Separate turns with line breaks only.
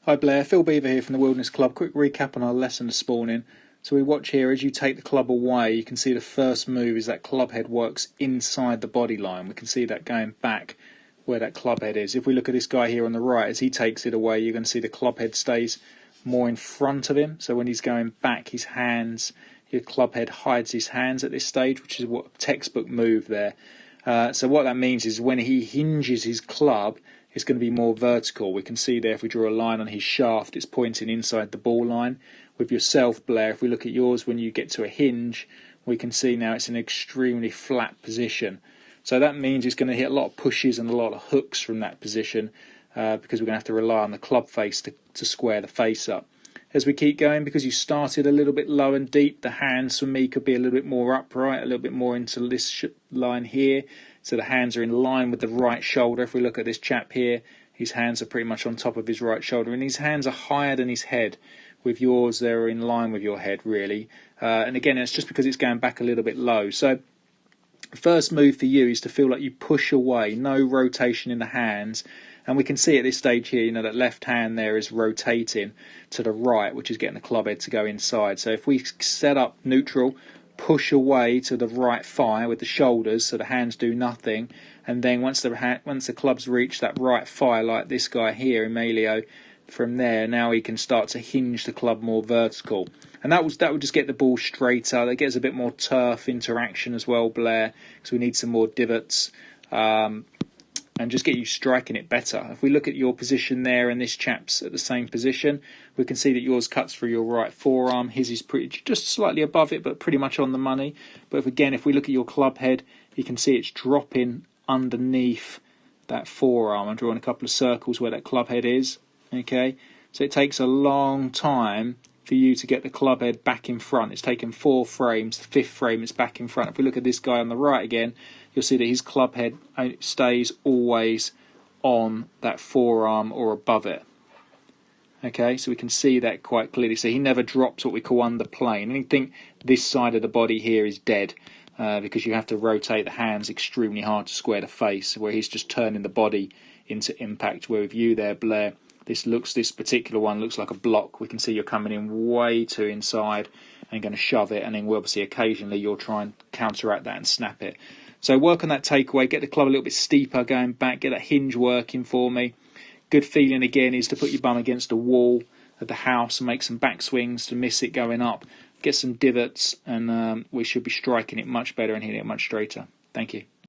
Hi Blair, Phil Beever here from the Wilderness Club. Quick recap on our lesson this morning. So we watch here as you take the club away, you can see the first move is that club head works inside the body line. We can see that going back where that club head is. If we look at this guy here on the right, as he takes it away, you're going to see the club head stays more in front of him. So when he's going back, his hands, your club head hides his hands at this stage, which is what textbook move there. So what that means is when he hinges his club, it's going to be more vertical. We can see there if we draw a line on his shaft, it's pointing inside the ball line. With yourself, Blair, if we look at yours, when you get to a hinge, we can see now it's an extremely flat position. So that means it's going to hit a lot of pushes and a lot of hooks from that position because we're going to have to rely on the club face to square the face up. As we keep going, because you started a little bit low and deep, the hands for me could be a little bit more upright, a little bit more into this line here. So the hands are in line with the right shoulder. If we look at this chap here, his hands are pretty much on top of his right shoulder, and his hands are higher than his head. With yours, they're in line with your head, really. And again, it's just because it's going back a little bit low. So the first move for you is to feel like you push away, no rotation in the hands. And we can see at this stage here, that left hand there is rotating to the right, which is getting the club head to go inside. So if we set up neutral, push away to the right thigh with the shoulders so the hands do nothing, and then once the clubs reach that right thigh, like this guy here, Emilio, from there, now he can start to hinge the club more vertical. And that would just get the ball straighter. That gets a bit more turf interaction as well, Blair, because we need some more divots. And just get you striking it better. If we look at your position there and this chap's at the same position, we can see that yours cuts through your right forearm. His is just slightly above it, but pretty much on the money. But if we look at your club head, you can see it's dropping underneath that forearm. I'm drawing a couple of circles where that club head is. Okay, so it takes a long time for you to get the club head back in front. It's taken 4 frames. The 5th frame, it's back in front. If we look at this guy on the right again, you'll see that his club head stays always on that forearm or above it. Okay, so we can see that quite clearly. So he never drops what we call under plane. Anything this side of the body here is dead because you have to rotate the hands extremely hard to square the face, where he's just turning the body into impact. Where with you there, Blair, this particular one looks like a block. We can see you're coming in way too inside and going to shove it, and then obviously occasionally you'll try and counteract that and snap it. So work on that takeaway, get the club a little bit steeper going back, get that hinge working for me. Good feeling again is to put your bum against a wall of the house and make some back swings to miss it going up. Get some divots, and we should be striking it much better and hitting it much straighter. Thank you.